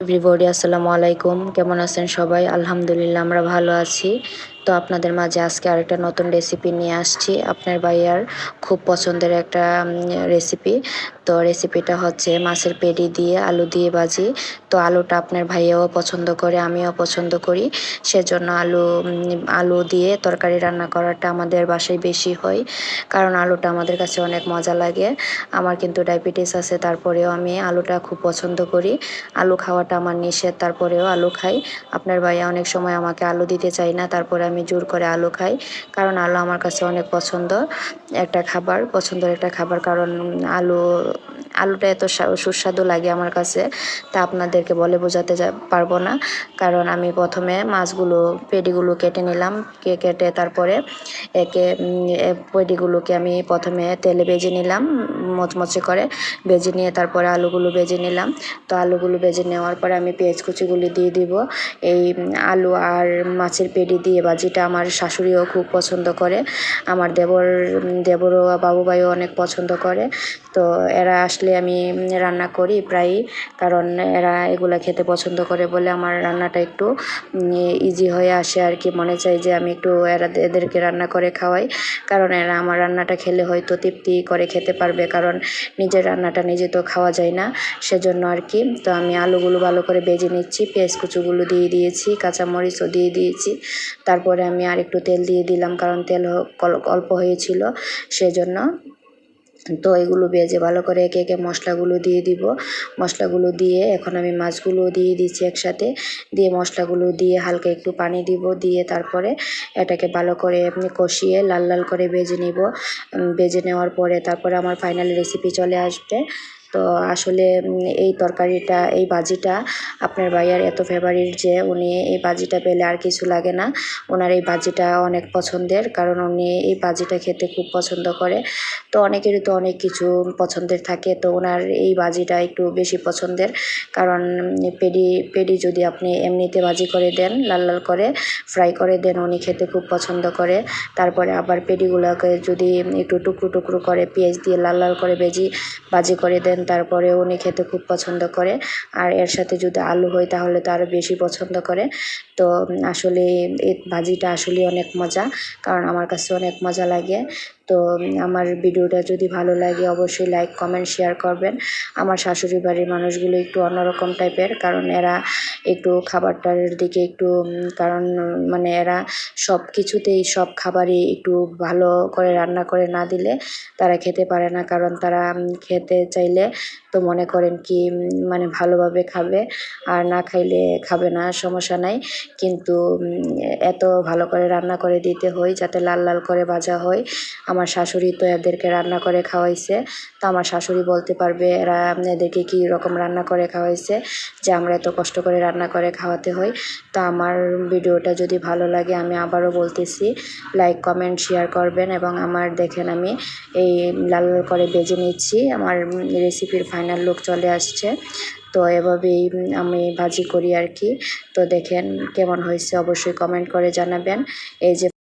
Everybody আসসালামু আলাইকুম, কেমন আছেন সবাই? আলহামদুলিল্লাহ আমরা ভালো আছি। তো আপনাদের মাঝে আজকে আরেকটা নতুন রেসিপি নিয়ে আসছি। আপনার ভাইয়ার খুব পছন্দের একটা রেসিপি। তো রেসিপিটা হচ্ছে মাছের পেডি দিয়ে আলু দিয়ে ভাজি। তো আলুটা আপনার ভাইয়াও পছন্দ করে, আমিও পছন্দ করি। সেজন্য আলু দিয়ে তরকারি রান্না করাটা আমাদের বাসায় বেশি হয়, কারণ আলুটা আমাদের কাছে অনেক মজা লাগে। আমার কিন্তু ডায়াবেটিস আছে, তারপরেও আমি আলুটা খুব পছন্দ করি। আলু খাওয়াটা আমার নিষেধ, তারপরেও আলু খাই। আপনার ভাইয়া অনেক সময় আমাকে আলু দিতে চাই না, তারপরে আমি জোর করে আলু খাই, কারণ আলু আমার কাছে অনেক পছন্দের একটা খাবার। কারণ আলুটা এত সুস্বাদু লাগে আমার কাছে, তা আপনাদেরকে বলে বোঝাতে পারবো না। কারণ আমি প্রথমে পেডিগুলো কেটে নিলাম। কেটে তারপরে পেডিগুলোকে আমি প্রথমে তেলে ভেজে নিলাম, মচমচে করে ভেজে নিয়ে তারপরে আলুগুলো ভেজে নিলাম। তো আলুগুলো ভেজে নেওয়ার পরে আমি পেঁয়াজ কুচিগুলি দিয়ে দিব। এই আলু আর মাছের পেডি দিয়ে ভাজিটা আমার শাশুড়িও খুব পছন্দ করে, আমার দেবরও বাবু ভাইও অনেক পছন্দ করে। তো এরা আসলে আমি রান্না করি প্রায়ই, কারণ এরা এগুলা খেতে পছন্দ করে বলে আমার রান্নাটা একটু ইজি হয়ে আসে আর কি। মনে চাই যে আমি একটু এদেরকে রান্না করে খাওয়াই, কারণ এরা আমার রান্নাটা খেলে হয়তো তৃপ্তি করে খেতে পারবে, কারণ নিজের রান্নাটা নিজে তো খাওয়া যায় না, সেজন্য আর কি। তো আমি আলুগুলো ভালো করে ভেজে নিচ্ছি, পেঁয়াজ কুচিগুলো দিয়ে দিয়েছি, কাঁচামরিচও দিয়ে দিয়েছি। তারপরে আমি আর একটু তেল দিয়ে দিলাম, কারণ তেল অল্প হয়েছিল সেজন্য। তো এগুলো ভেজে ভালো করে একে একে মশলাগুলো দিয়ে দিব। মশলাগুলো দিয়ে এখন আমি মাছগুলো দিয়ে দিচ্ছি একসাথে, দিয়ে মশলাগুলো দিয়ে হালকা একটু পানি দিব, দিয়ে তারপরে এটাকে ভালো করে কষিয়ে লাল লাল করে ভেজে নিব। ভেজে নেওয়ার পরে তারপরে আমার ফাইনাল রেসিপি চলে আসবে। তো আসলে এই ভাজিটা আপনার ভাইয়ার এত ফেভারিট যে উনি এই ভাজিটা পেলে আর কিছু লাগে না। ওনার এই ভাজিটা অনেক পছন্দের, কারণ উনি এই ভাজিটা খেতে খুব পছন্দ করে। তো অনেকেরই তো অনেক কিছু পছন্দের থাকে, তো ওনার এই ভাজিটা একটু বেশি পছন্দের। কারণ পেডি যদি আপনি এমনিতে ভাজি করে দেন, লাল লাল করে ফ্রাই করে দেন, উনি খেতে খুব পছন্দ করে। তারপরে আবার পেডিগুলোকে যদি একটু টুকরো টুকরো করে পেঁয়াজ দিয়ে লাল লাল করে ভাজি করে দেন, তারপরে উনি খেতে খুব পছন্দ করে। আর এর সাথে যদি আলু হয় তাহলে তো আরও বেশি পছন্দ করে। তো আসলে এই ভাজিটা আসলে অনেক মজা, কারণ আমার কাছে অনেক মজা লাগে। তো আমার ভিডিওটা যদি ভালো লাগে অবশ্যই লাইক কমেন্ট শেয়ার করবেন। আমার শাশুড়ি বাড়ির মানুষগুলো একটু অন্যরকম টাইপের, কারণ এরা একটু খাবারটার দিকে একটু কারণ মানে এরা সব কিছুতেই সব খাবারই একটু ভালো করে রান্না করে না দিলে তারা খেতে পারে না, কারণ তারা খেতে চাইলে তো মনে করেন কি মানে ভালোভাবে খাবে, আর না খাইলে খাবে না, সমস্যা নাই। কিন্তু এত ভালো করে রান্না করে দিতে হয় যাতে লাল লাল করে ভাজা হয়। আমার শাশুড়ি তো এদেরকে রান্না করে খাওয়াইছে, তো আমার শাশুড়ি বলতে পারবে এরা এদেরকে কী রকম রান্না করে খাওয়াইছে, যে আমরা এত কষ্ট করে রান্না করে খাওয়াতে হয়। তো আমার ভিডিওটা যদি ভালো লাগে আমি আবারও বলতেছি লাইক কমেন্ট শেয়ার করবেন। এবং আমার দেখেন আমি এই লাল লাল করে ভেজে নিচ্ছি, আমার রেসিপির ফাইনাল লুক চলে আসছে। তো এভাবেই আমি ভাজি করি আর কি। তো দেখেন কেমন হয়েছে অবশ্যই কমেন্ট করে জানাবেন। এই যে